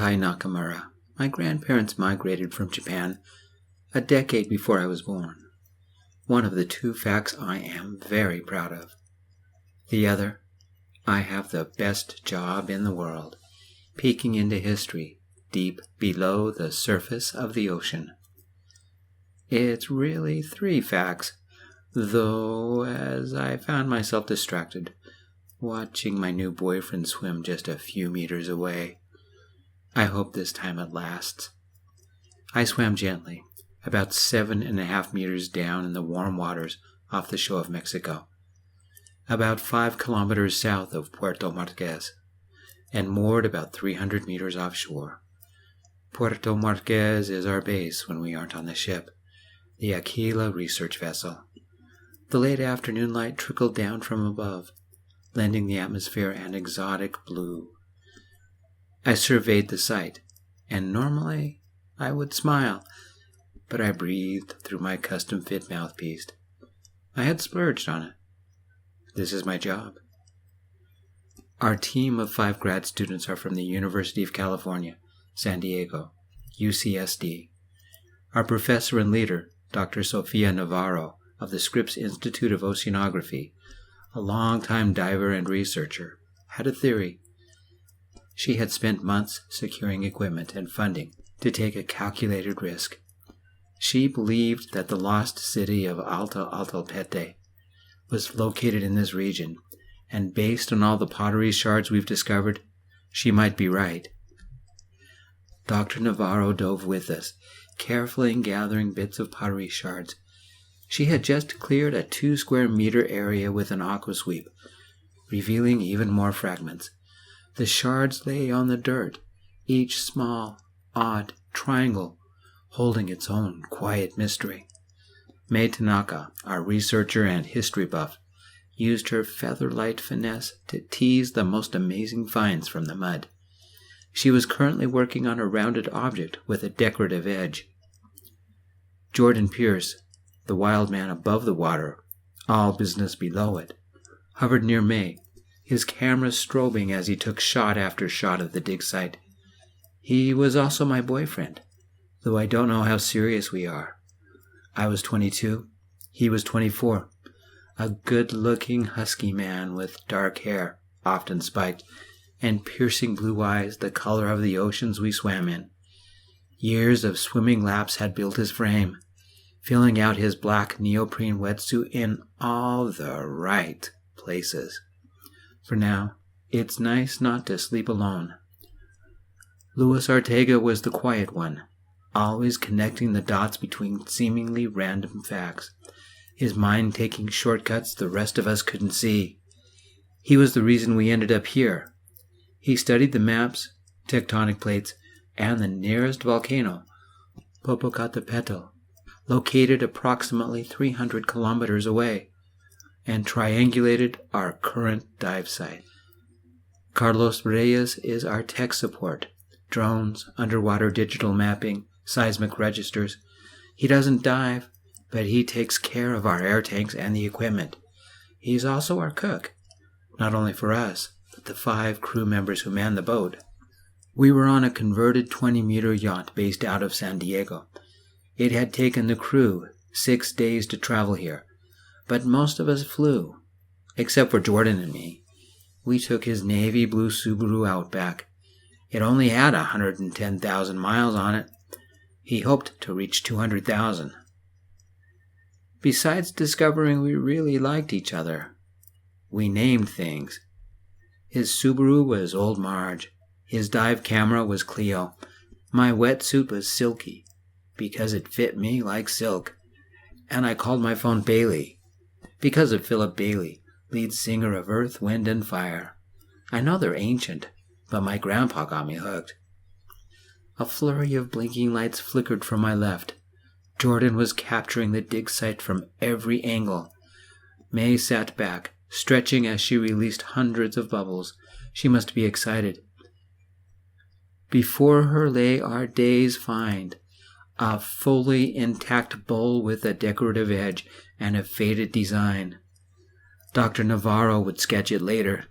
Kai Nakamura. My grandparents migrated from Japan a decade before I was born. One of the two facts I am very proud of. The other, I have the best job in the world, peeking into history deep below the surface of the ocean. It's really 3 facts, though, as I found myself distracted, watching my new boyfriend swim just a few meters away. I hope this time it lasts. I swam gently, about 7.5 meters down in the warm waters off the shore of Mexico, about 5 kilometers south of Puerto Marquez, and moored about 300 meters offshore. Puerto Marquez is our base when we aren't on the ship, the Aquila research vessel. The late afternoon light trickled down from above, lending the atmosphere an exotic blue. I surveyed the site, and normally I would smile, but I breathed through my custom-fit mouthpiece. I had splurged on it. This is my job. Our team of 5 grad students are from the University of California, San Diego, UCSD. Our professor and leader, Dr. Sofia Navarro of the Scripps Institute of Oceanography, a longtime diver and researcher, had a theory. She had spent months securing equipment and funding to take a calculated risk. She believed that the lost city of Alto Altalpete was located in this region, and based on all the pottery shards we've discovered, she might be right. Dr. Navarro dove with us, carefully gathering bits of pottery shards. She had just cleared a 2 square meter area with an aqua sweep, revealing even more fragments. The shards lay on the dirt, each small, odd triangle holding its own quiet mystery. Mae Tanaka, our researcher and history buff, used her feather-light finesse to tease the most amazing finds from the mud. She was currently working on a rounded object with a decorative edge. Jordan Pierce, the wild man above the water, all business below it, hovered near May, his camera strobing as he took shot after shot of the dig site. He was also my boyfriend, though I don't know how serious we are. I was 22, he was 24, a good-looking husky man with dark hair, often spiked, and piercing blue eyes the color of the oceans we swam in. Years of swimming laps had built his frame, filling out his black neoprene wetsuit in all the right places. For now, it's nice not to sleep alone. Luis Ortega was the quiet one, always connecting the dots between seemingly random facts, his mind taking shortcuts the rest of us couldn't see. He was the reason we ended up here. He studied the maps, tectonic plates, and the nearest volcano, Popocatépetl, located approximately 300 kilometers away, and triangulated our current dive site. Carlos Reyes is our tech support, drones, underwater digital mapping, seismic registers. He doesn't dive, but he takes care of our air tanks and the equipment. He's also our cook, not only for us, but the 5 crew members who man the boat. We were on a converted 20-meter yacht based out of San Diego. It had taken the crew 6 days to travel here, but most of us flew, except for Jordan and me. We took his navy blue Subaru Outback. It only had 110,000 miles on it. He hoped to reach 200,000. Besides discovering we really liked each other, we named things. His Subaru was Old Marge. His dive camera was Cleo. My wetsuit was Silky, because it fit me like silk. And I called my phone Bailey, because of Philip Bailey, lead singer of Earth, Wind, and Fire. I know they're ancient, but my grandpa got me hooked. A flurry of blinking lights flickered from my left. Jordan was capturing the dig site from every angle. May sat back, stretching as she released hundreds of bubbles. She must be excited. Before her lay our day's find, a fully intact bowl with a decorative edge and a faded design. Dr. Navarro would sketch it later.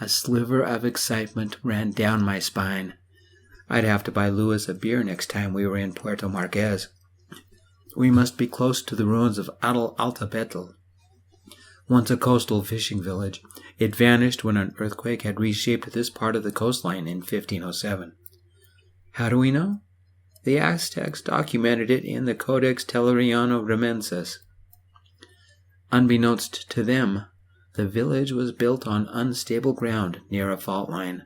A sliver of excitement ran down my spine. I'd have to buy Louis a beer next time we were in Puerto Marquez. We must be close to the ruins of Altapetl. Once a coastal fishing village, it vanished when an earthquake had reshaped this part of the coastline in 1507. How do we know? The Aztecs documented it in the Codex Telluriano-Remenses. Unbeknownst to them, the village was built on unstable ground near a fault line,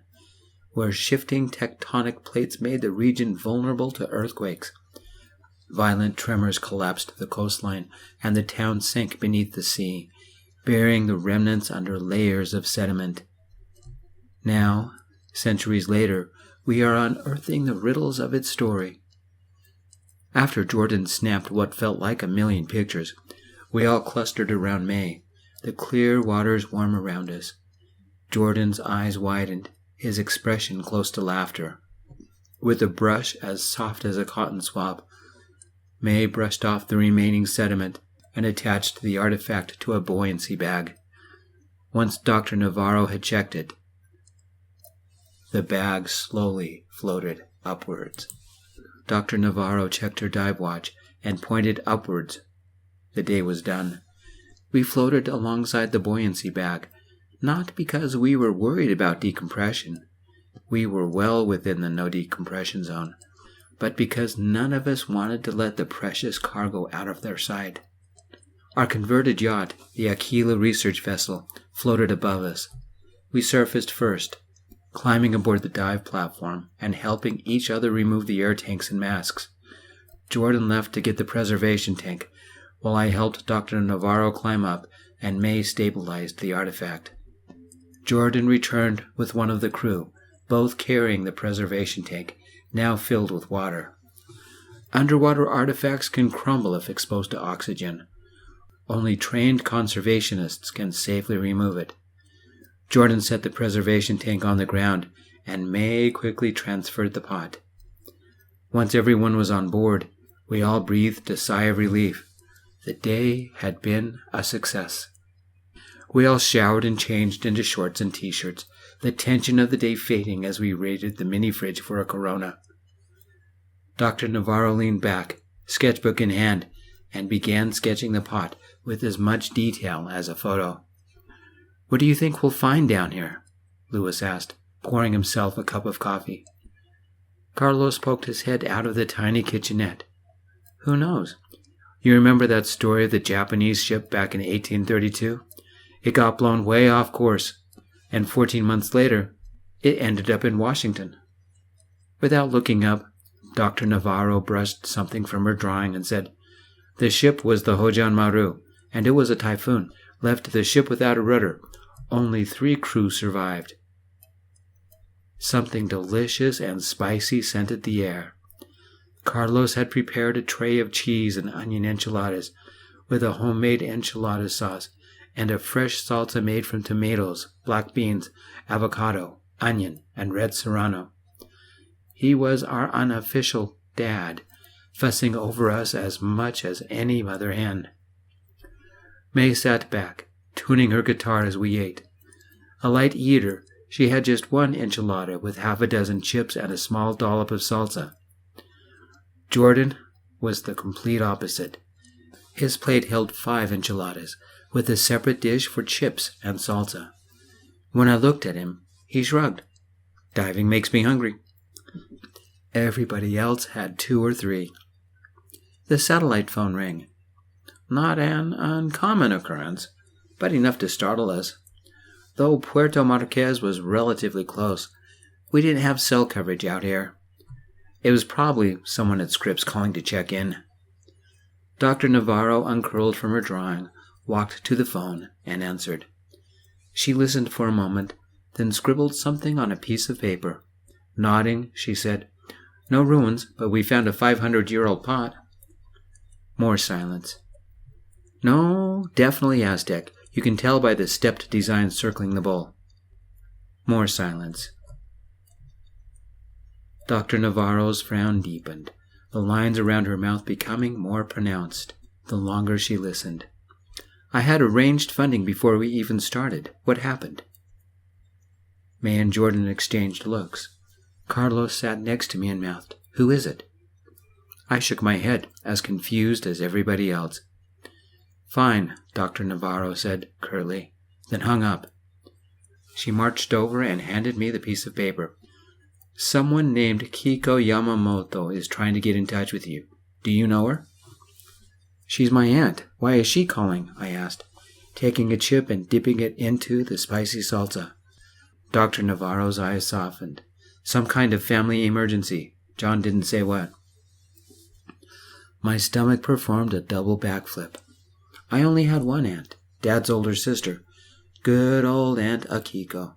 where shifting tectonic plates made the region vulnerable to earthquakes. Violent tremors collapsed the coastline, and the town sank beneath the sea, burying the remnants under layers of sediment. Now, centuries later, we are unearthing the riddles of its story. After Jordan snapped what felt like 1,000,000 pictures, we all clustered around May, the clear waters warm around us. Jordan's eyes widened, his expression close to laughter. With a brush as soft as a cotton swab, May brushed off the remaining sediment and attached the artifact to a buoyancy bag. Once Dr. Navarro had checked it, the bag slowly floated upwards. Dr. Navarro checked her dive watch and pointed upwards. The day was done. We floated alongside the buoyancy bag, not because we were worried about decompression. We were well within the no decompression zone, but because none of us wanted to let the precious cargo out of their sight. Our converted yacht, the Aquila research vessel, floated above us. We surfaced first, climbing aboard the dive platform and helping each other remove the air tanks and masks. Jordan left to get the preservation tank, while I helped Dr. Navarro climb up and May stabilized the artifact. Jordan returned with one of the crew, both carrying the preservation tank, now filled with water. Underwater artifacts can crumble if exposed to oxygen. Only trained conservationists can safely remove it. Jordan set the preservation tank on the ground, and May quickly transferred the pot. Once everyone was on board, we all breathed a sigh of relief. The day had been a success. We all showered and changed into shorts and t-shirts, the tension of the day fading as we raided the mini-fridge for a Corona. Dr. Navarro leaned back, sketchbook in hand, and began sketching the pot with as much detail as a photo. "What do you think we'll find down here?" Louis asked, pouring himself a cup of coffee. Carlos poked his head out of the tiny kitchenette. "Who knows? You remember that story of the Japanese ship back in 1832? It got blown way off course, and 14 months later, it ended up in Washington." Without looking up, Dr. Navarro brushed something from her drawing and said, "The ship was the Hojan Maru, and it was a typhoon, left the ship without a rudder. Only 3 crew survived." Something delicious and spicy scented the air. Carlos had prepared a tray of cheese and onion enchiladas with a homemade enchilada sauce and a fresh salsa made from tomatoes, black beans, avocado, onion, and red serrano. He was our unofficial dad, fussing over us as much as any mother hen. May sat back, tuning her guitar as we ate. A light eater, she had just 1 enchilada with half a dozen chips and a small dollop of salsa. Jordan was the complete opposite. His plate held 5 enchiladas, with a separate dish for chips and salsa. When I looked at him, he shrugged. "Diving makes me hungry." Everybody else had 2 or 3. The satellite phone rang. Not an uncommon occurrence, but enough to startle us. Though Puerto Marquez was relatively close, we didn't have cell coverage out here. It was probably someone at Scripps calling to check in. Dr. Navarro uncurled from her drawing, walked to the phone, and answered. She listened for a moment, then scribbled something on a piece of paper. Nodding, she said, "No ruins, but we found a 500-year-old pot." More silence. "No, definitely Aztec. You can tell by the stepped design circling the bowl." More silence. Dr. Navarro's frown deepened, the lines around her mouth becoming more pronounced the longer she listened. "I had arranged funding before we even started. What happened?" May and Jordan exchanged looks. Carlos sat next to me and mouthed, "Who is it?" I shook my head, as confused as everybody else. "Fine," Dr. Navarro said curtly, then hung up. She marched over and handed me the piece of paper. "Someone named Kiko Yamamoto is trying to get in touch with you. Do you know her?" "She's my aunt. Why is she calling?" I asked, taking a chip and dipping it into the spicy salsa. Dr. Navarro's eyes softened. "Some kind of family emergency. John didn't say what." My stomach performed a double backflip. I only had one aunt, Dad's older sister. Good old Aunt Akiko.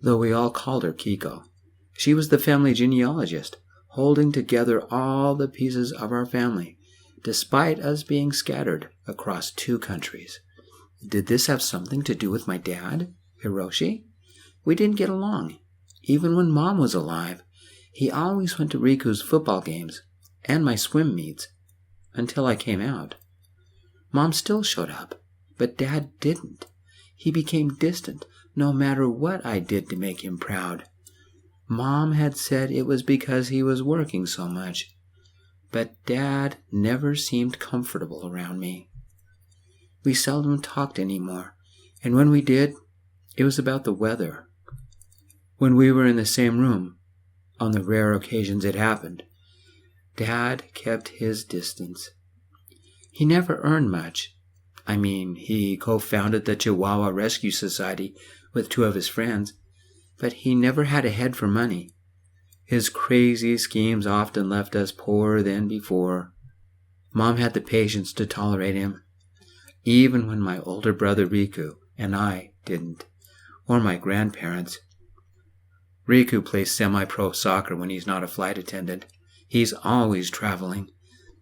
Though we all called her Kiko. She was the family genealogist, holding together all the pieces of our family, despite us being scattered across 2 countries. Did this have something to do with my dad, Hiroshi? We didn't get along. Even when Mom was alive, he always went to Riku's football games and my swim meets, until I came out. Mom still showed up, but Dad didn't. He became distant, no matter what I did to make him proud. Mom had said it was because he was working so much, but Dad never seemed comfortable around me. We seldom talked anymore, and when we did, it was about the weather. When we were in the same room, on the rare occasions it happened, Dad kept his distance. He never earned much. I mean, he co-founded the Chihuahua Rescue Society with 2 of his friends, but he never had a head for money. His crazy schemes often left us poorer than before. Mom had the patience to tolerate him, even when my older brother Riku and I didn't, or my grandparents. Riku plays semi-pro soccer when he's not a flight attendant. He's always traveling.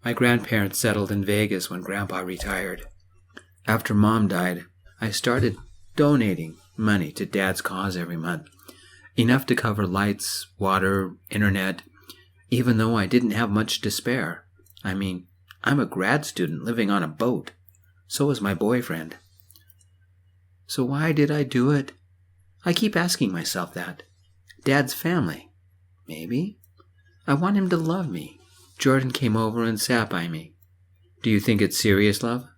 My grandparents settled in Vegas when Grandpa retired. After Mom died, I started donating money to Dad's cause every month, enough to cover lights, water, internet, even though I didn't have much to spare. I mean, I'm a grad student living on a boat. So is my boyfriend. So why did I do it? I keep asking myself that. Dad's family. Maybe. I want him to love me. Jordan came over and sat by me. Do you think it's serious, love?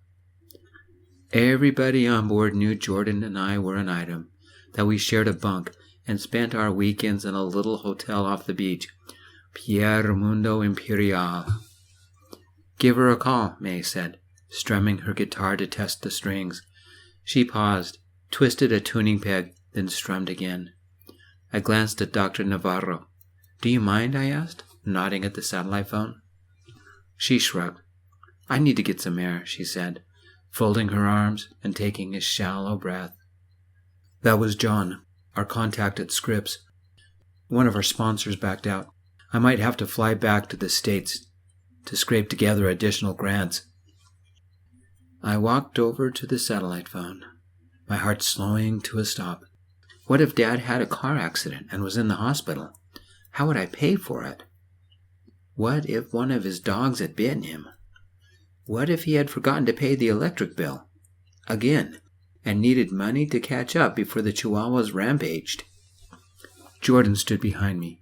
Everybody on board knew Jordan and I were an item, that we shared a bunk and spent our weekends in a little hotel off the beach, Pierre Mundo Imperial. Give her a call, May said, strumming her guitar to test the strings. She paused, twisted a tuning peg, then strummed again. I glanced at Dr. Navarro. Do you mind, I asked, nodding at the satellite phone. She shrugged. I need to get some air, she said, folding her arms and taking a shallow breath. That was John, our contact at Scripps. One of our sponsors backed out. I might have to fly back to the States to scrape together additional grants. I walked over to the satellite phone, my heart slowing to a stop. What if Dad had a car accident and was in the hospital? How would I pay for it? What if one of his dogs had bitten him? What if he had forgotten to pay the electric bill? Again, and needed money to catch up before the Chihuahuas rampaged. Jordan stood behind me,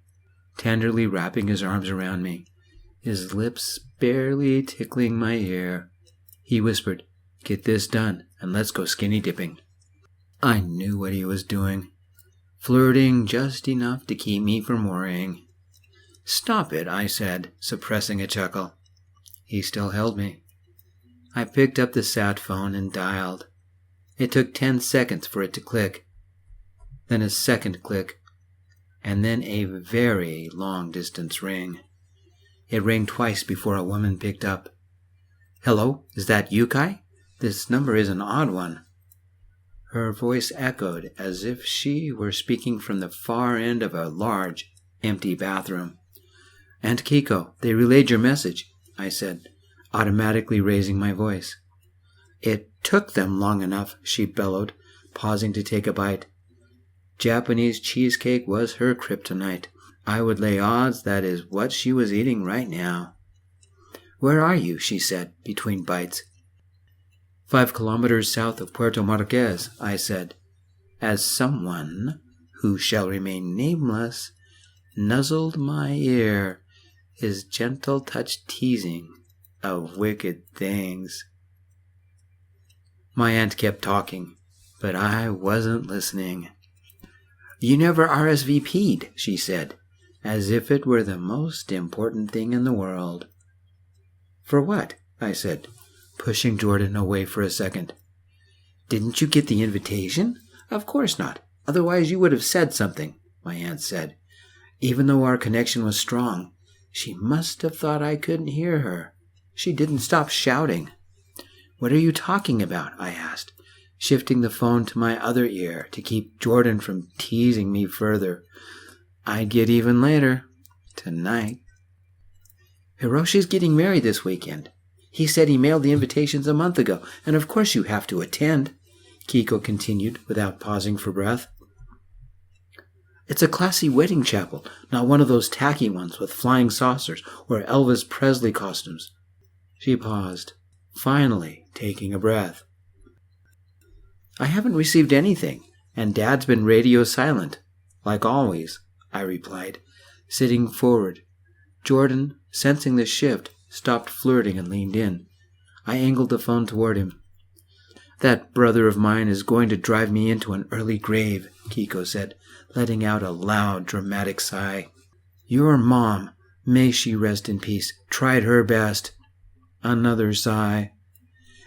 tenderly wrapping his arms around me, his lips barely tickling my ear. He whispered, Get this done, and let's go skinny dipping. I knew what he was doing, flirting just enough to keep me from worrying. Stop it, I said, suppressing a chuckle. He still held me. I picked up the sat phone and dialed. It took 10 seconds for it to click, then a second click, and then a very long-distance ring. It rang twice before a woman picked up. Hello, is that you, Kai? This number is an odd one. Her voice echoed as if she were speaking from the far end of a large, empty bathroom. Aunt Kiko, they relayed your message, I said, automatically raising my voice. It took them long enough, she bellowed, pausing to take a bite. Japanese cheesecake was her kryptonite. I would lay odds that is what she was eating right now. Where are you? She said, between bites. 5 kilometers south of Puerto Marquez, I said, as someone who shall remain nameless nuzzled my ear, his gentle touch teasing of wicked things. My aunt kept talking, but I wasn't listening. "You never RSVP'd," she said, as if it were the most important thing in the world. "For what?" I said, pushing Jordan away for a second. "Didn't you get the invitation?" "Of course not. Otherwise you would have said something," my aunt said. Even though our connection was strong, she must have thought I couldn't hear her. She didn't stop shouting. "What are you talking about?" I asked, shifting the phone to my other ear to keep Jordan from teasing me further. I'd get even later. Tonight. "Hiroshi's getting married this weekend. He said he mailed the invitations a month ago, and of course you have to attend," Kiko continued without pausing for breath. "It's a classy wedding chapel, not one of those tacky ones with flying saucers or Elvis Presley costumes." She paused, finally taking a breath. "I haven't received anything, and Dad's been radio silent, like always," I replied, sitting forward. Jordan, sensing the shift, stopped flirting and leaned in. I angled the phone toward him. "That brother of mine is going to drive me into an early grave," Kiko said, letting out a loud, dramatic sigh. "Your mom, may she rest in peace, tried her best." Another sigh.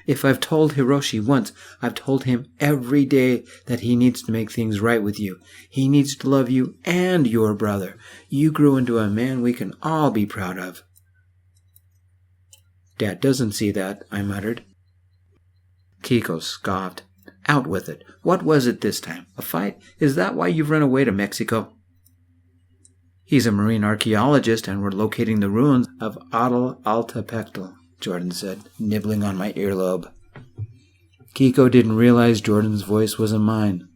"If I've told Hiroshi once, I've told him every day that he needs to make things right with you. He needs to love you and your brother. You grew into a man we can all be proud of." "Dad doesn't see that," I muttered. Kiko scoffed. "Out with it. What was it this time? A fight? Is that why you've run away to Mexico?" "He's a marine archaeologist, and we're locating the ruins of Altepectl," Jordan said, nibbling on my earlobe. Kiko didn't realize Jordan's voice wasn't mine.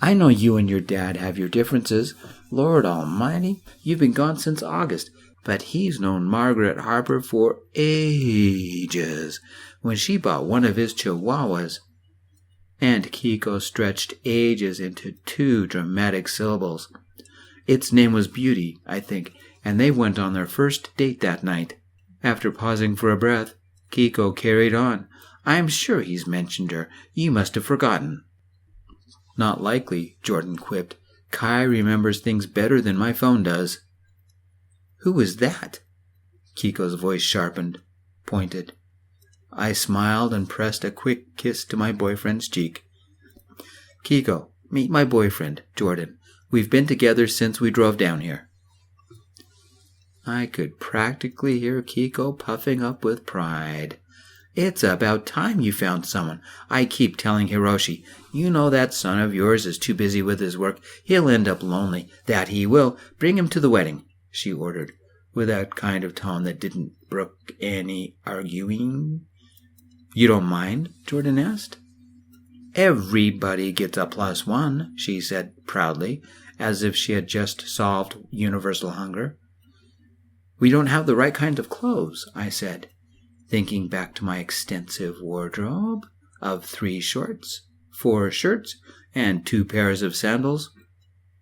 "I know you and your dad have your differences. Lord Almighty, you've been gone since August. But he's known Margaret Harper for ages, when she bought one of his chihuahuas." And Kiko stretched ages into 2 dramatic syllables. "Its name was Beauty, I think, and they went on their first date that night." After pausing for a breath, Kiko carried on. "I'm sure he's mentioned her. You must have forgotten." "Not likely," Jordan quipped. "Kai remembers things better than my phone does." "Who was that?" Kiko's voice sharpened, pointed. I smiled and pressed a quick kiss to my boyfriend's cheek. "Kiko, meet my boyfriend, Jordan. We've been together since we drove down here." I could practically hear Kiko puffing up with pride. "It's about time you found someone. I keep telling Hiroshi, you know that son of yours is too busy with his work. He'll end up lonely. That he will. Bring him to the wedding," she ordered, with that kind of tone that didn't brook any arguing. "You don't mind?" Jordan asked. "Everybody gets a +1, she said proudly, as if she had just solved universal hunger. "We don't have the right kind of clothes," I said, thinking back to my extensive wardrobe of 3 shorts, 4 shirts, and 2 pairs of sandals,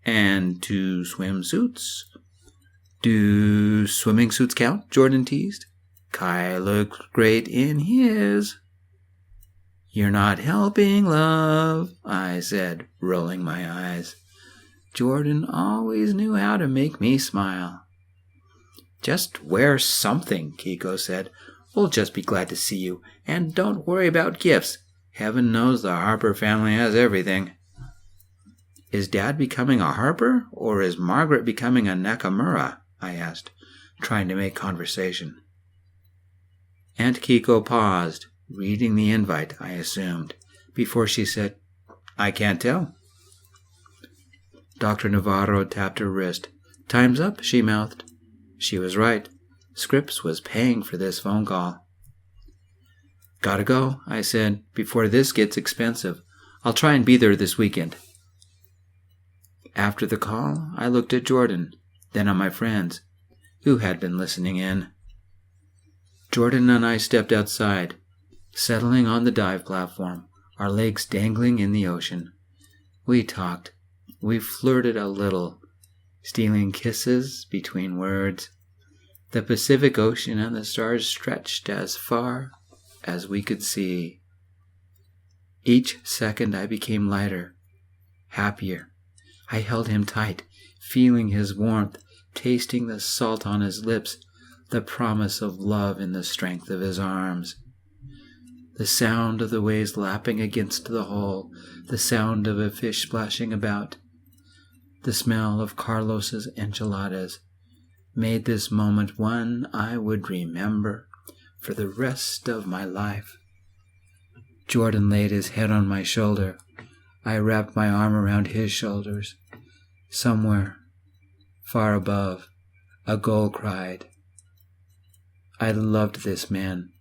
and 2 swimsuits. "Do swimming suits count?" Jordan teased. "Kai looks great in his." "You're not helping, love," I said, rolling my eyes. Jordan always knew how to make me smile. "Just wear something," Kiko said. "We'll just be glad to see you. And don't worry about gifts. Heaven knows the Harper family has everything." "Is Dad becoming a Harper, or is Margaret becoming a Nakamura?" I asked, trying to make conversation. Aunt Kiko paused, reading the invite, I assumed, before she said, "I can't tell." Dr. Navarro tapped her wrist. "Time's up," she mouthed. She was right. Scripps was paying for this phone call. "Gotta go," I said, "before this gets expensive. I'll try and be there this weekend." After the call, I looked at Jordan, then at my friends, who had been listening in. Jordan and I stepped outside, settling on the dive platform, our legs dangling in the ocean. We talked. We flirted a little. stealing kisses between words. The Pacific Ocean and the stars stretched as far as we could see. Each second I became lighter, happier. I held him tight, feeling his warmth, tasting the salt on his lips, the promise of love in the strength of his arms. The sound of the waves lapping against the hull, the sound of a fish splashing about, the smell of Carlos's enchiladas made this moment one I would remember for the rest of my life. Jordan laid his head on my shoulder. I wrapped my arm around his shoulders. Somewhere, far above, a gull cried, "I loved this man.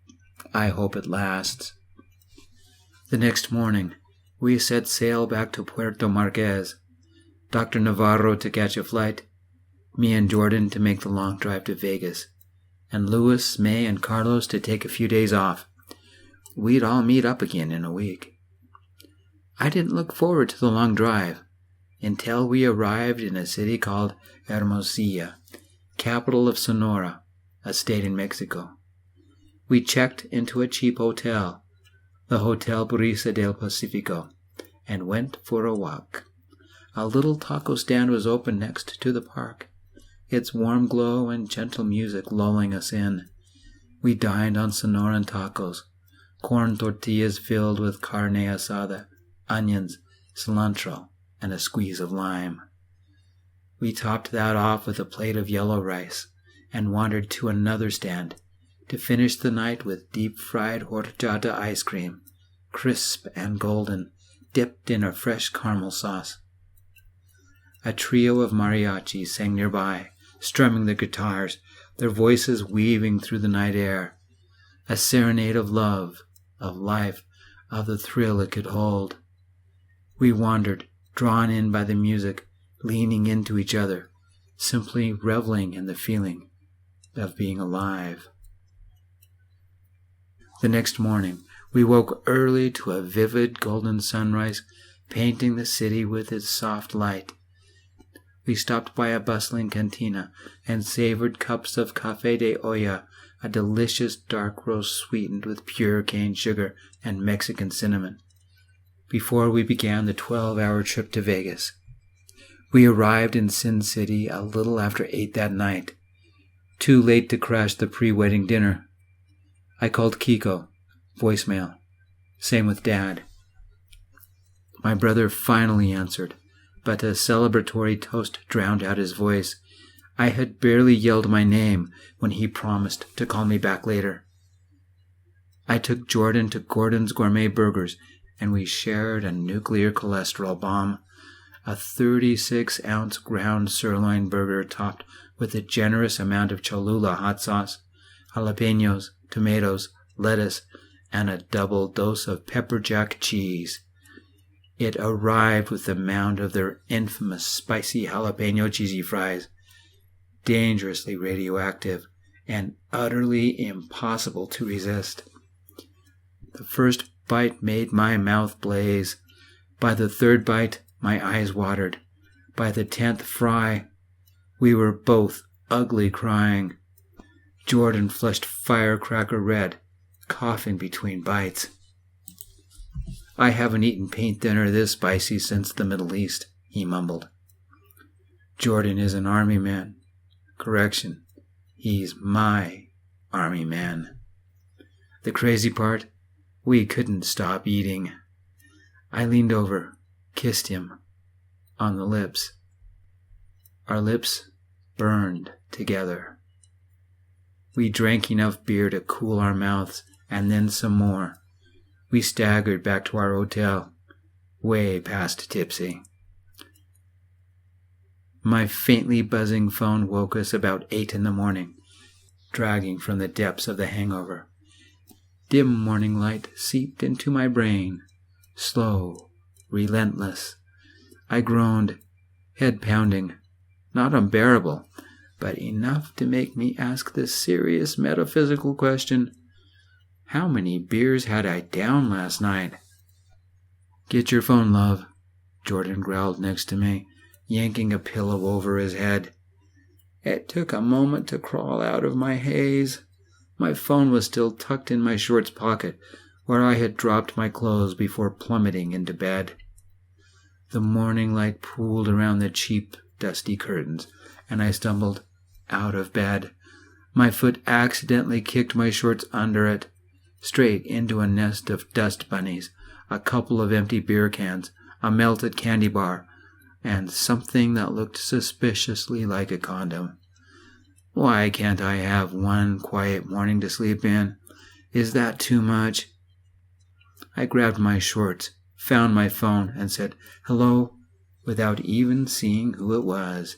I hope it lasts." The next morning, we set sail back to Puerto Marquez. Dr. Navarro to catch a flight, me and Jordan to make the long drive to Vegas, and Louis, May, and Carlos to take a few days off. We'd all meet up again in a week. I didn't look forward to the long drive until we arrived in a city called Hermosillo, capital of Sonora, a state in Mexico. We checked into a cheap hotel, the Hotel Brisa del Pacifico, and went for a walk. A little taco stand was open next to the park, its warm glow and gentle music lulling us in. We dined on Sonoran tacos, corn tortillas filled with carne asada, onions, cilantro, and a squeeze of lime. We topped that off with a plate of yellow rice and wandered to another stand to finish the night with deep-fried horchata ice cream, crisp and golden, dipped in a fresh caramel sauce. A trio of mariachis sang nearby, strumming the guitars, their voices weaving through the night air. A serenade of love, of life, of the thrill it could hold. We wandered, drawn in by the music, leaning into each other, simply reveling in the feeling of being alive. The next morning, we woke early to a vivid golden sunrise, painting the city with its soft light. We stopped by a bustling cantina and savored cups of café de olla, a delicious dark roast sweetened with pure cane sugar and Mexican cinnamon, before we began the 12-hour trip to Vegas. We arrived in Sin City a little after 8 that night, too late to crash the pre-wedding dinner. I called Kiko, voicemail. Same with Dad. My brother finally answered, but a celebratory toast drowned out his voice. I had barely yelled my name when he promised to call me back later. I took Jordan to Gordon's Gourmet Burgers, and we shared a nuclear cholesterol bomb, a 36-ounce ground sirloin burger topped with a generous amount of Cholula hot sauce, jalapenos, tomatoes, lettuce, and a double dose of pepper jack cheese. It arrived with the mound of their infamous spicy jalapeno cheesy fries, dangerously radioactive and utterly impossible to resist. The first bite made my mouth blaze. By the third bite, my eyes watered. By the 10th fry, we were both ugly crying. Jordan flushed firecracker red, coughing between bites. "I haven't eaten paint dinner this spicy since the Middle East," he mumbled. Jordan is an army man. Correction, he's my army man. The crazy part, we couldn't stop eating. I leaned over, kissed him on the lips. Our lips burned together. We drank enough beer to cool our mouths, and then some more. We staggered back to our hotel, way past tipsy. My faintly buzzing phone woke us about 8 in the morning, dragging from the depths of the hangover. Dim morning light seeped into my brain, slow, relentless. I groaned, head pounding, not unbearable, but enough to make me ask the serious metaphysical question, how many beers had I down last night? "Get your phone, love," Jordan growled next to me, yanking a pillow over his head. It took a moment to crawl out of my haze. My phone was still tucked in my shorts pocket, where I had dropped my clothes before plummeting into bed. The morning light pooled around the cheap, dusty curtains, and I stumbled out of bed. My foot accidentally kicked my shorts under it, straight into a nest of dust bunnies, a couple of empty beer cans, a melted candy bar, and something that looked suspiciously like a condom. Why can't I have one quiet morning to sleep in? Is that too much? I grabbed my shorts, found my phone, and said, "Hello," without even seeing who it was.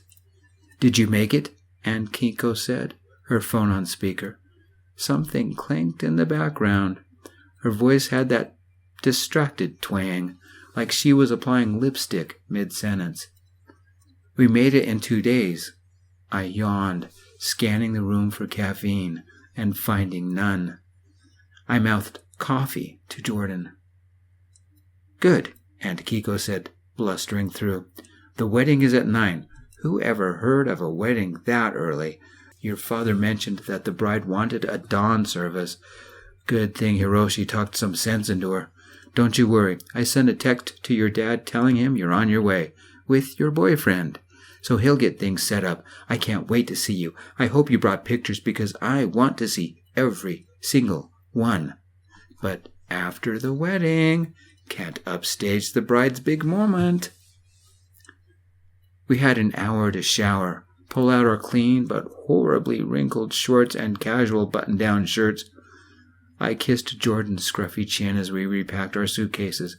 "Did you make it?" Aunt Kinko said, her phone on speaker. Something clanked in the background. Her voice had that distracted twang, like she was applying lipstick mid-sentence. "We made it in 2 days." I yawned, scanning the room for caffeine and finding none. I mouthed coffee to Jordan. "Good," Aunt Kiko said, blustering through. "The wedding is at 9. Who ever heard of a wedding that early? Your father mentioned that the bride wanted a dawn service. Good thing Hiroshi talked some sense into her. Don't you worry. I sent a text to your dad telling him you're on your way, with your boyfriend. So he'll get things set up. I can't wait to see you. I hope you brought pictures because I want to see every single one. But after the wedding, can't upstage the bride's big moment." We had an hour to shower, pull out our clean but horribly wrinkled shorts and casual button-down shirts. I kissed Jordan's scruffy chin as we repacked our suitcases,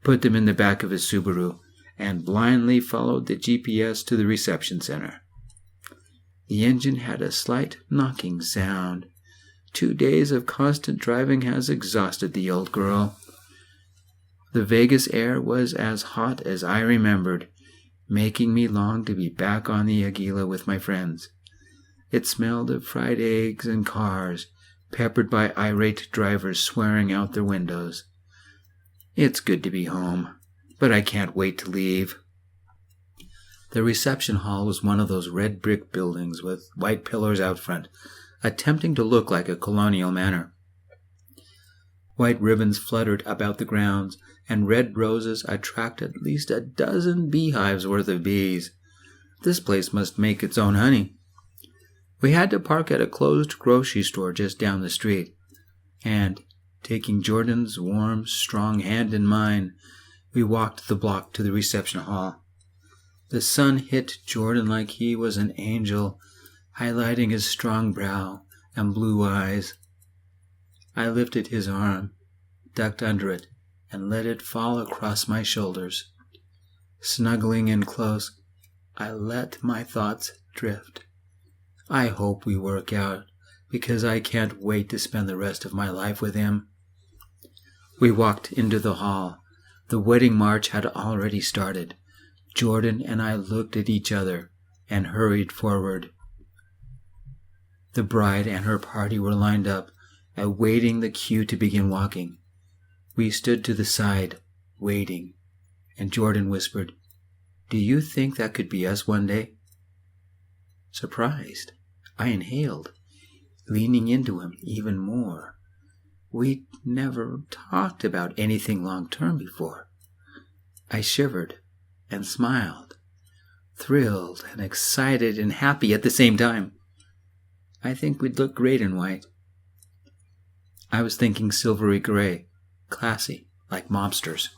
put them in the back of his Subaru, and blindly followed the GPS to the reception center. The engine had a slight knocking sound. 2 days of constant driving has exhausted the old girl. The Vegas air was as hot as I remembered, making me long to be back on the Aguila with my friends. It smelled of fried eggs and cars, peppered by irate drivers swearing out their windows. It's good to be home, but I can't wait to leave. The reception hall was one of those red brick buildings with white pillars out front, attempting to look like a colonial manor. White ribbons fluttered about the grounds, and red roses attracted at least a dozen beehives worth of bees. This place must make its own honey. We had to park at a closed grocery store just down the street, and, taking Jordan's warm, strong hand in mine, we walked the block to the reception hall. The sun hit Jordan like he was an angel, highlighting his strong brow and blue eyes. I lifted his arm, ducked under it, and let it fall across my shoulders. Snuggling in close, I let my thoughts drift. I hope we work out, because I can't wait to spend the rest of my life with him. We walked into the hall. The wedding march had already started. Jordan and I looked at each other and hurried forward. The bride and her party were lined up, awaiting the cue to begin walking. We stood to the side, waiting, and Jordan whispered, "Do you think that could be us one day?" Surprised, I inhaled, leaning into him even more. We'd never talked about anything long-term before. I shivered and smiled, thrilled and excited and happy at the same time. I think we'd look great in white. I was thinking silvery gray, classy, like mobsters.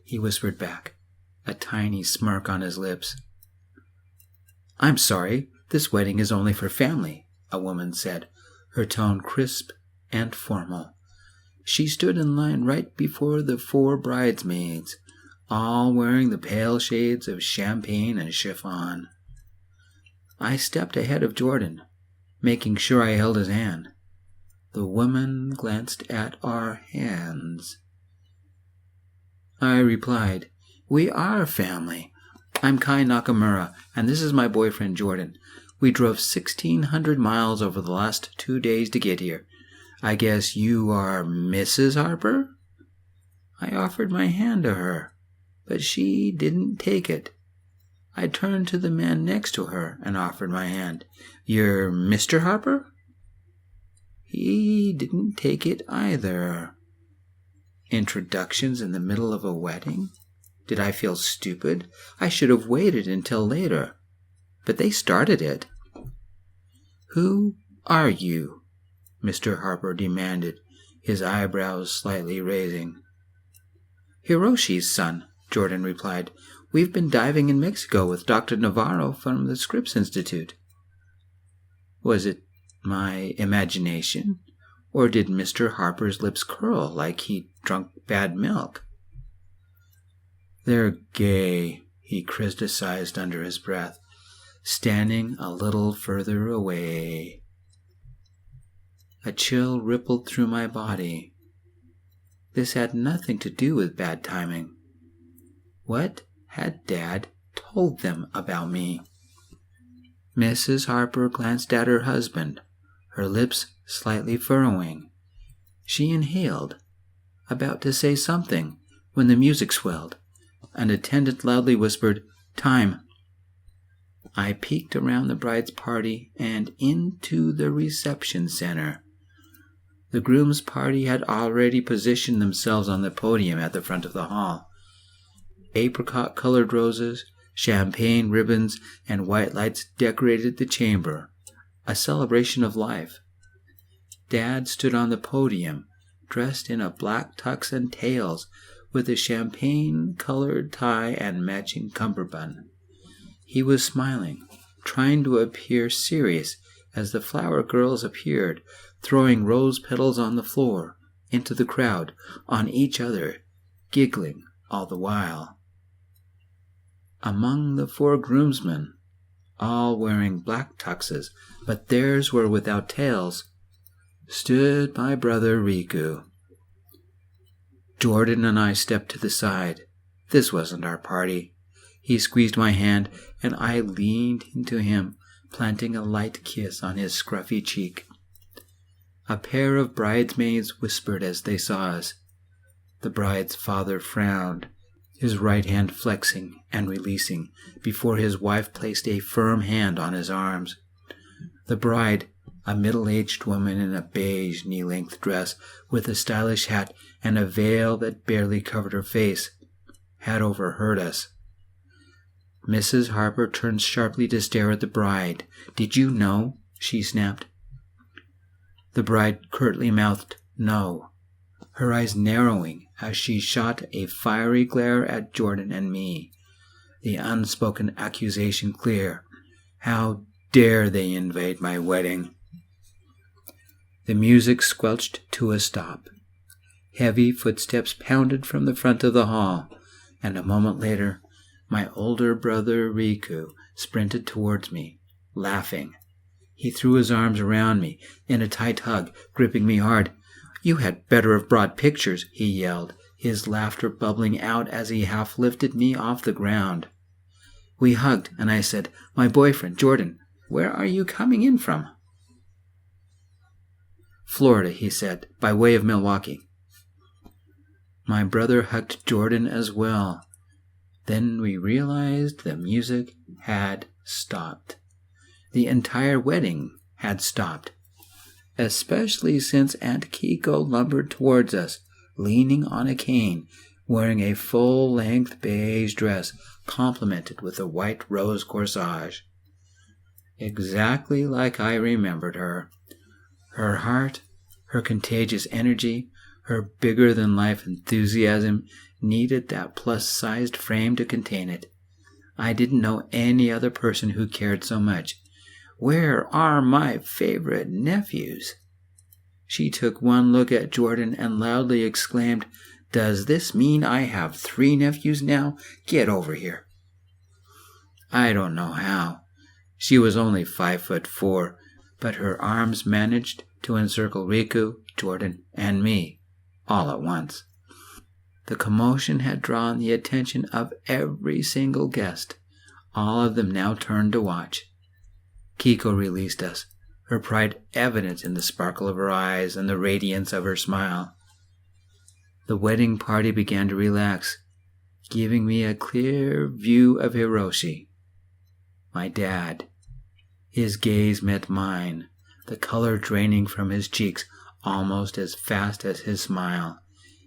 He whispered back, a tiny smirk on his lips. "I'm sorry, this wedding is only for family," a woman said, her tone crisp and formal. She stood in line right before the 4 bridesmaids, all wearing the pale shades of champagne and chiffon. I stepped ahead of Jordan, making sure I held his hand. The woman glanced at our hands. I replied, "We are family. I'm Kai Nakamura, and this is my boyfriend Jordan. We drove 1,600 miles over the last 2 days to get here. I guess you are Mrs. Harper?" I offered my hand to her, but she didn't take it. I turned to the man next to her and offered my hand. "You're Mr. Harper?" He didn't take it either. Introductions in the middle of a wedding? Did I feel stupid? I should have waited until later. But they started it. "Who are you?" Mr. Harper demanded, his eyebrows slightly raising. "Hiroshi's son," Jordan replied. "We've been diving in Mexico with Dr. Navarro from the Scripps Institute." Was it my imagination, or did Mr. Harper's lips curl like he'd drunk bad milk? "They're gay," he criticized under his breath, standing a little further away. A chill rippled through my body. This had nothing to do with bad timing. What had Dad told them about me? Mrs. Harper glanced at her husband, her lips slightly furrowing. She inhaled, about to say something, when the music swelled. An attendant loudly whispered, "Time." I peeked around the bride's party and into the reception center. The groom's party had already positioned themselves on the podium at the front of the hall. Apricot-colored roses, champagne ribbons, and white lights decorated the chamber, a celebration of life. Dad stood on the podium, dressed in a black tux and tails, with a champagne-colored tie and matching cummerbund. He was smiling, trying to appear serious as the flower girls appeared, throwing rose petals on the floor, into the crowd, on each other, giggling all the while. Among the 4 groomsmen, all wearing black tuxes, but theirs were without tails, stood my brother Riku. Jordan and I stepped to the side. This wasn't our party. He squeezed my hand, and I leaned into him, planting a light kiss on his scruffy cheek. A pair of bridesmaids whispered as they saw us. The bride's father frowned, his right hand flexing and releasing before his wife placed a firm hand on his arms. The bride, a middle-aged woman in a beige knee-length dress with a stylish hat and a veil that barely covered her face, had overheard us. Mrs. Harper turned sharply to stare at the bride. "Did you know?" she snapped. The bride curtly mouthed no, her eyes narrowing as she shot a fiery glare at Jordan and me, the unspoken accusation clear. How dare they invade my wedding? The music squelched to a stop. Heavy footsteps pounded from the front of the hall, and a moment later, my older brother Riku sprinted towards me, laughing. He threw his arms around me in a tight hug, gripping me hard. "You had better have brought pictures," he yelled, his laughter bubbling out as he half lifted me off the ground. We hugged, and I said, "My boyfriend, Jordan, where are you coming in from?" "Florida," he said, "by way of Milwaukee." My brother hugged Jordan as well. Then we realized the music had stopped. The entire wedding had stopped, especially since Aunt Kiko lumbered towards us, leaning on a cane, wearing a full-length beige dress complemented with a white rose corsage. Exactly like I remembered her. Her heart, her contagious energy, her bigger-than-life enthusiasm needed that plus-sized frame to contain it. I didn't know any other person who cared so much. "Where are my favorite nephews?" She took one look at Jordan and loudly exclaimed, "Does this mean I have 3 nephews now? Get over here." I don't know how. She was only 5'4", but her arms managed to encircle Riku, Jordan, and me, all at once. The commotion had drawn the attention of every single guest. All of them now turned to watch. Kiko released us, her pride evident in the sparkle of her eyes and the radiance of her smile. The wedding party began to relax, giving me a clear view of Hiroshi. My dad. His gaze met mine, the color draining from his cheeks almost as fast as his smile.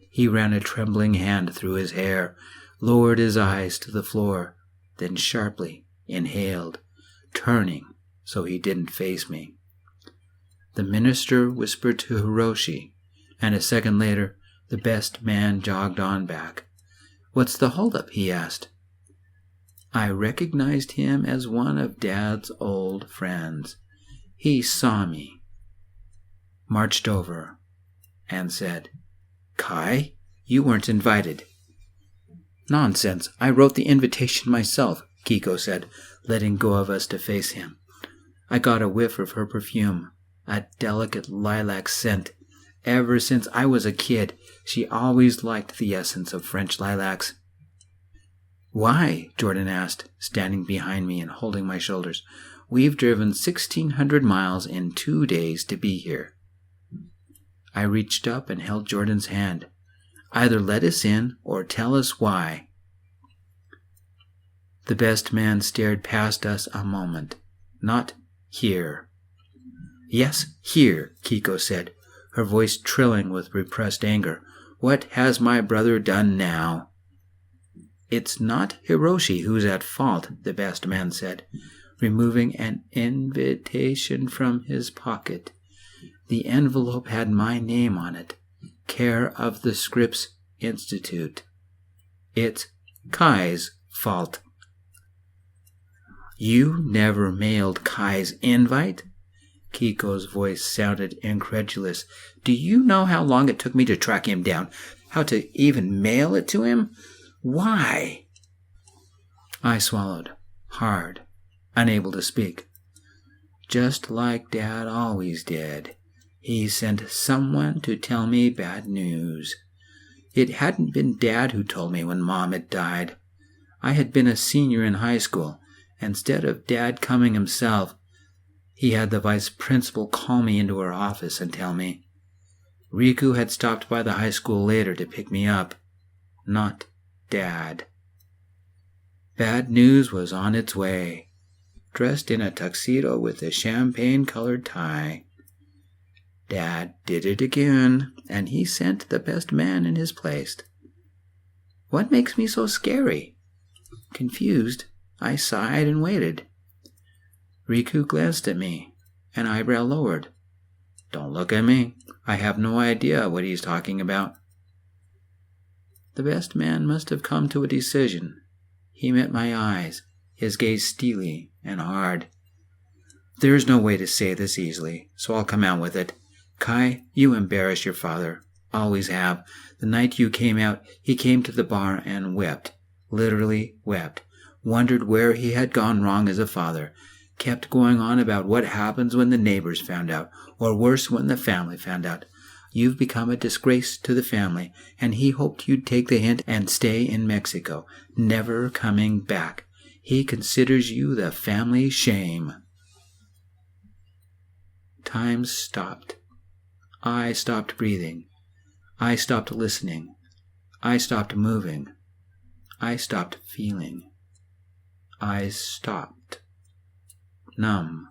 He ran a trembling hand through his hair, lowered his eyes to the floor, then sharply inhaled, turning so he didn't face me. The minister whispered to Hiroshi, and a second later, the best man jogged on back. "What's the holdup?" he asked. I recognized him as one of Dad's old friends. He saw me, marched over, and said, "Kai, you weren't invited." "Nonsense, I wrote the invitation myself," Kiko said, letting go of us to face him. I got a whiff of her perfume, a delicate lilac scent. Ever since I was a kid, she always liked the essence of French lilacs. "Why?" Jordan asked, standing behind me and holding my shoulders. "We've driven 1,600 miles in 2 days to be here." I reached up and held Jordan's hand. "Either let us in or tell us why." The best man stared past us a moment. "Not here." "Yes, here," Kiko said, her voice trilling with repressed anger. "What has my brother done now?" "It's not Hiroshi who's at fault," the best man said, removing an invitation from his pocket. The envelope had my name on it, care of the Scripps Institute. "It's Kai's fault." "You never mailed Kai's invite?" Kiko's voice sounded incredulous. "Do you know how long it took me to track him down? How to even mail it to him? Why?" I swallowed, hard, unable to speak. "Just like Dad always did. He sent someone to tell me bad news. It hadn't been Dad who told me when Mom had died. I had been a senior in high school. Instead of Dad coming himself, he had the vice principal call me into her office and tell me. Riku had stopped by the high school later to pick me up. Not Dad. Bad news was on its way, dressed in a tuxedo with a champagne-colored tie. Dad did it again, and he sent the best man in his place. What makes me so scary? Confused, I sighed and waited. Riku glanced at me, an eyebrow lowered. Don't look at me. I have no idea what he's talking about. The best man must have come to a decision. He met my eyes, his gaze steely and hard. There's no way to say this easily, so I'll come out with it. Kai, you embarrassed your father. Always have. The night you came out, he came to the bar and wept. Literally wept. Wondered where he had gone wrong as a father. Kept going on about what happens when the neighbors found out, or worse, when the family found out. You've become a disgrace to the family, and he hoped you'd take the hint and stay in Mexico, never coming back. He considers you the family shame. Time stopped. I stopped breathing. I stopped listening. I stopped moving. I stopped feeling. I stopped. Numb.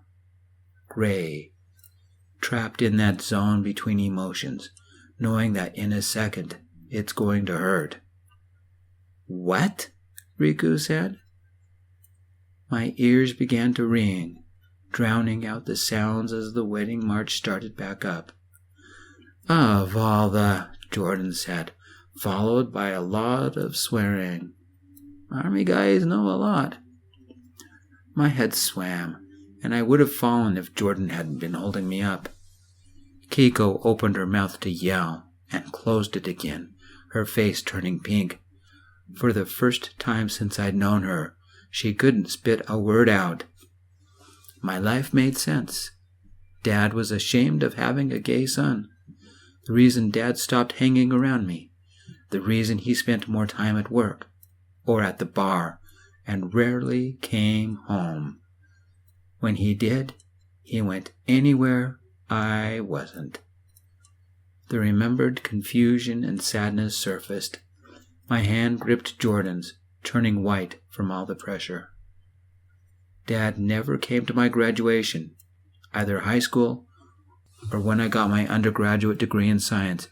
Gray. Trapped in that zone between emotions, knowing that in a second it's going to hurt. What? Riku said. My ears began to ring, drowning out the sounds as the wedding march started back up. Of all the, Jordan said, followed by a lot of swearing. Army guys know a lot. My head swam, and I would have fallen if Jordan hadn't been holding me up. Kiko opened her mouth to yell and closed it again, her face turning pink. For the first time since I'd known her, she couldn't spit a word out. My life made sense. Dad was ashamed of having a gay son. The reason Dad stopped hanging around me. The reason he spent more time at work or at the bar and rarely came home. When he did, he went anywhere I wasn't. The remembered confusion and sadness surfaced. My hand gripped Jordan's, turning white from all the pressure. Dad never came to my graduation, either high school or when I got my undergraduate degree in science.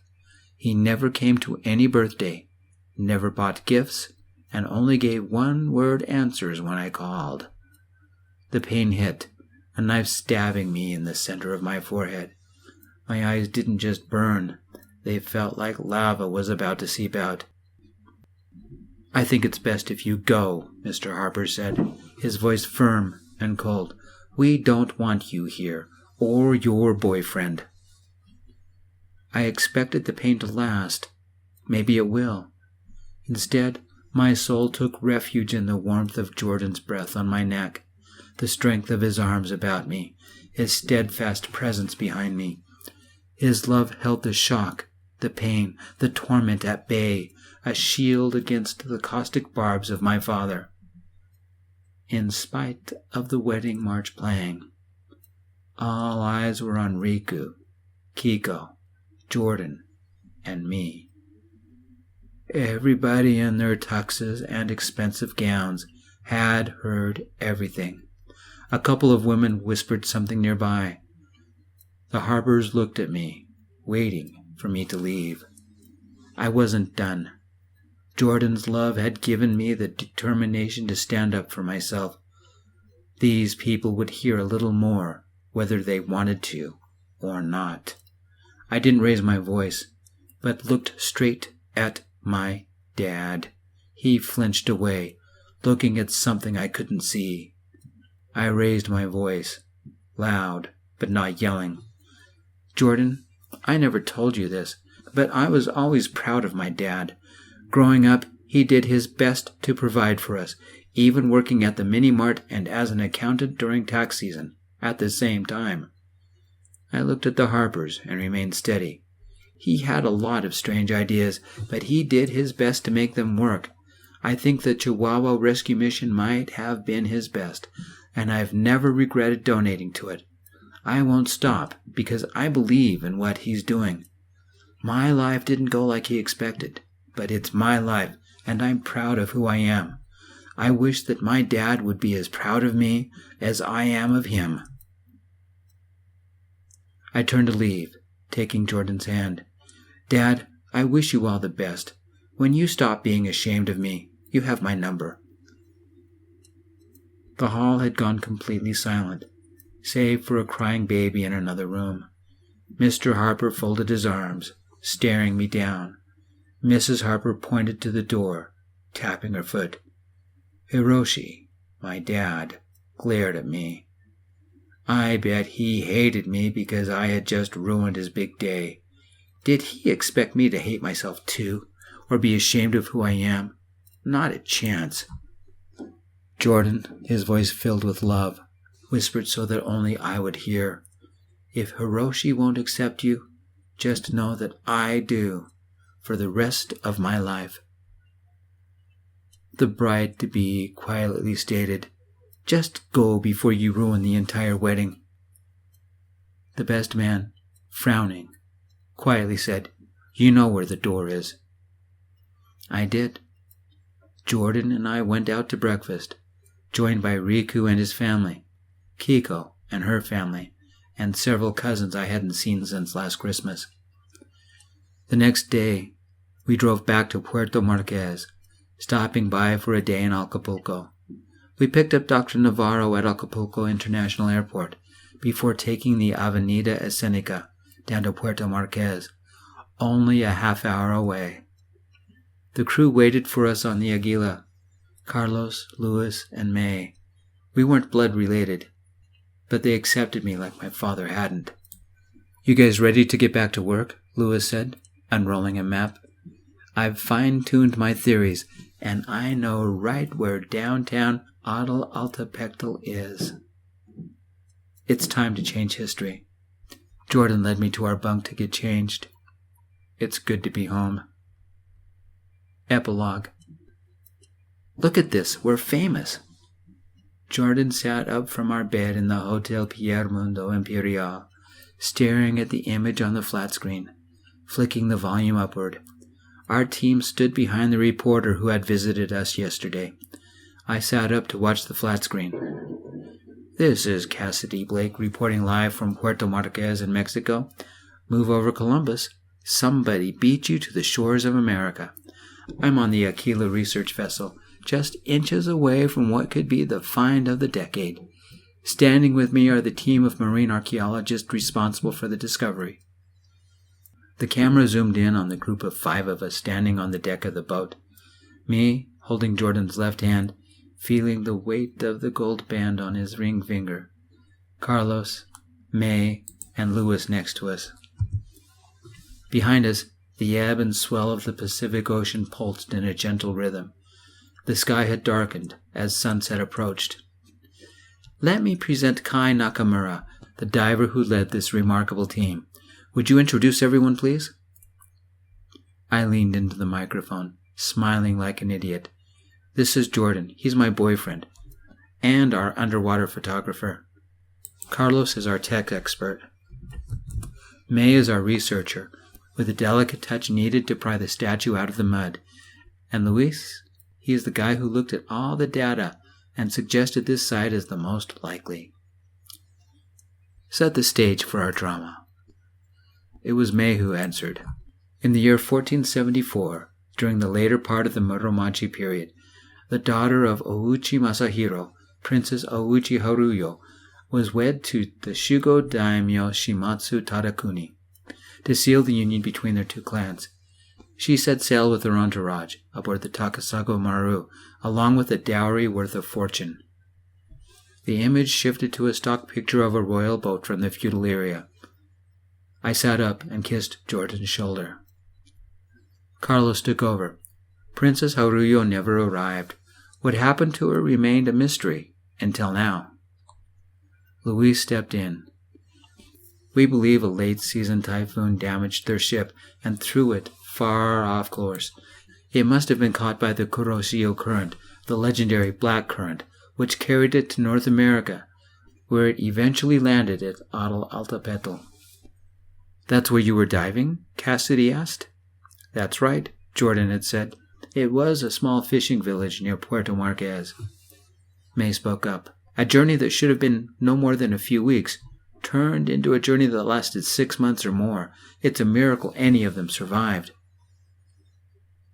He never came to any birthday, never bought gifts, and only gave one-word answers when I called. The pain hit, a knife stabbing me in the center of my forehead. My eyes didn't just burn, they felt like lava was about to seep out. "I think it's best if you go," Mr. Harper said, his voice firm and cold. "We don't want you here, or your boyfriend." I expected the pain to last. Maybe it will. Instead, my soul took refuge in the warmth of Jordan's breath on my neck, the strength of his arms about me, his steadfast presence behind me. His love held the shock, the pain, the torment at bay, a shield against the caustic barbs of my father. In spite of the wedding march playing, all eyes were on Riku, Kiko, Jordan, and me. Everybody in their tuxes and expensive gowns had heard everything. A couple of women whispered something nearby. The Harpers looked at me, waiting for me to leave. I wasn't done. Jordan's love had given me the determination to stand up for myself. These people would hear a little more, whether they wanted to or not. I didn't raise my voice, but looked straight at my dad. He flinched away, looking at something I couldn't see. I raised my voice, loud, but not yelling. "Jordan, I never told you this, but I was always proud of my dad. Growing up, he did his best to provide for us, even working at the mini-mart and as an accountant during tax season, at the same time." I looked at the Harpers and remained steady. He had a lot of strange ideas, but he did his best to make them work. I think the Chihuahua rescue mission might have been his best, and I've never regretted donating to it. I won't stop, because I believe in what he's doing. My life didn't go like he expected, but it's my life, and I'm proud of who I am. I wish that my dad would be as proud of me as I am of him. I turned to leave, taking Jordan's hand. "Dad, I wish you all the best. When you stop being ashamed of me, you have my number." The hall had gone completely silent, save for a crying baby in another room. Mr. Harper folded his arms, staring me down. Mrs. Harper pointed to the door, tapping her foot. Hiroshi, my dad, glared at me. I bet he hated me because I had just ruined his big day. Did he expect me to hate myself too, or be ashamed of who I am? Not a chance. Jordan, his voice filled with love, whispered so that only I would hear. "If Hiroshi won't accept you, just know that I do, for the rest of my life." The bride-to-be quietly stated, "Just go before you ruin the entire wedding." The best man, frowning, quietly said, "You know where the door is." I did. Jordan and I went out to breakfast, joined by Riku and his family, Kiko and her family, and several cousins I hadn't seen since last Christmas. The next day, we drove back to Puerto Marquez, stopping by for a day in Acapulco. We picked up Dr. Navarro at Acapulco International Airport before taking the Avenida Escenica down to Puerto Marquez, only a half-hour away. The crew waited for us on the Aguila, Carlos, Luis, and May. We weren't blood-related, but they accepted me like my father hadn't. "You guys ready to get back to work?" Luis said, unrolling a map. "I've fine-tuned my theories, and I know right where downtown Altepectl is. It's time to change history." Jordan led me to our bunk to get changed. It's good to be home. Epilogue. "Look at this, we're famous." Jordan sat up from our bed in the Hotel Pierre Mundo Imperial, staring at the image on the flat screen, flicking the volume upward. Our team stood behind the reporter who had visited us yesterday. I sat up to watch the flat screen. This is Cassidy Blake reporting live from Puerto Marquez in Mexico. Move over Columbus. Somebody beat you to the shores of America. I'm on the Aquila research vessel, just inches away from what could be the find of the decade. Standing with me are the team of marine archaeologists responsible for the discovery. The camera zoomed in on the group of 5 of us standing on the deck of the boat. Me, holding Jordan's left hand, feeling the weight of the gold band on his ring finger. Carlos, May, and Louis next to us. Behind us, the ebb and swell of the Pacific Ocean pulsed in a gentle rhythm. The sky had darkened as sunset approached. Let me present Kai Nakamura, the diver who led this remarkable team. Would you introduce everyone, please? I leaned into the microphone, smiling like an idiot. This is Jordan. He's my boyfriend, and our underwater photographer. Carlos is our tech expert. May is our researcher, with the delicate touch needed to pry the statue out of the mud. And Luis, he is the guy who looked at all the data and suggested this site as the most likely. Set the stage for our drama. It was May who answered. In the year 1474, during the later part of the Muromachi period, the daughter of Ouchi Masahiro, Princess Ouchi Haruyo, was wed to the Shugo daimyo Shimatsu Tadakuni. To seal the union between their 2 clans, she set sail with her entourage aboard the Takasago Maru, along with a dowry worth a fortune. The image shifted to a stock picture of a royal boat from the feudal era. I sat up and kissed Jordan's shoulder. Carlos took over. Princess Haruyo never arrived. What happened to her remained a mystery, until now. Luis stepped in. We believe a late-season typhoon damaged their ship and threw it far off course. It must have been caught by the Kuroshio current, the legendary black current, which carried it to North America, where it eventually landed at Altapetl. That's where you were diving? Cassidy asked. That's right, Jordan had said. It was a small fishing village near Puerto Marquez. May spoke up. A journey that should have been no more than a few weeks turned into a journey that lasted 6 months or more. It's a miracle any of them survived.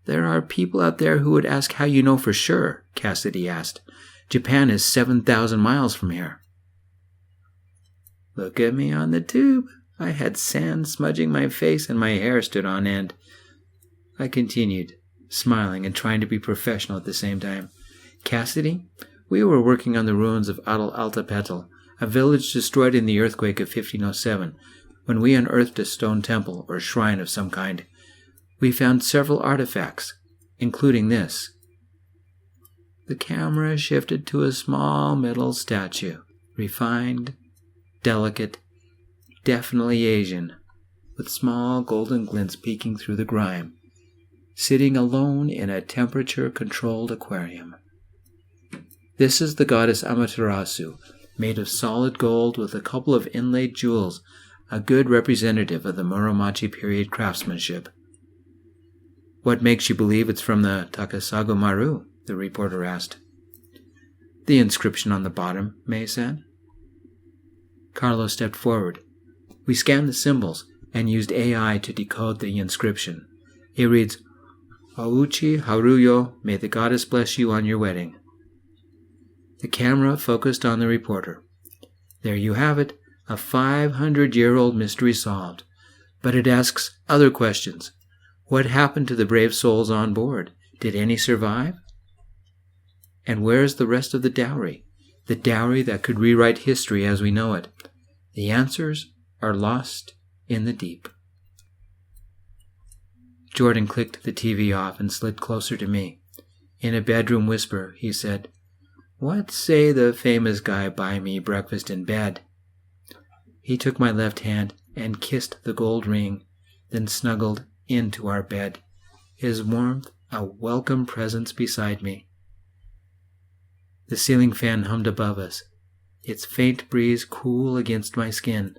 There are people out there who would ask how you know for sure, Cassidy asked. Japan is 7,000 miles from here. Look at me on the tube. I had sand smudging my face and my hair stood on end. I continued, smiling and trying to be professional at the same time. Cassidy, we were working on the ruins of Altapetl, a village destroyed in the earthquake of 1507, when we unearthed a stone temple or shrine of some kind. We found several artifacts, including this. The camera shifted to a small metal statue, refined, delicate, definitely Asian, with small golden glints peeking through the grime, sitting alone in a temperature-controlled aquarium. This is the goddess Amaterasu, made of solid gold with a couple of inlaid jewels, a good representative of the Muromachi period craftsmanship. What makes you believe it's from the Takasago Maru? The reporter asked. The inscription on the bottom, May said. Carlos stepped forward. We scanned the symbols and used AI to decode the inscription. It reads, Ouchi Haruyo, may the goddess bless you on your wedding. The camera focused on the reporter. There you have it, a 500-year-old mystery solved. But it asks other questions. What happened to the brave souls on board? Did any survive? And where's the rest of the dowry? The dowry that could rewrite history as we know it. The answers are lost in the deep. Jordan clicked the TV off and slid closer to me. In a bedroom whisper, he said, What say the famous guy buy me breakfast in bed? He took my left hand and kissed the gold ring, then snuggled into our bed, his warmth a welcome presence beside me. The ceiling fan hummed above us, its faint breeze cool against my skin.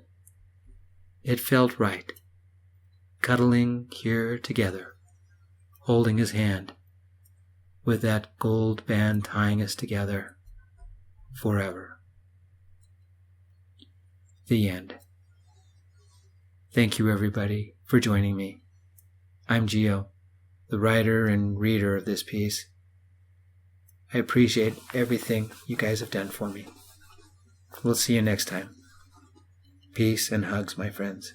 It felt right, cuddling here together, holding his hand, with that gold band tying us together forever. The end. Thank you, everybody, for joining me. I'm Gio, the writer and reader of this piece. I appreciate everything you guys have done for me. We'll see you next time. Peace and hugs, my friends.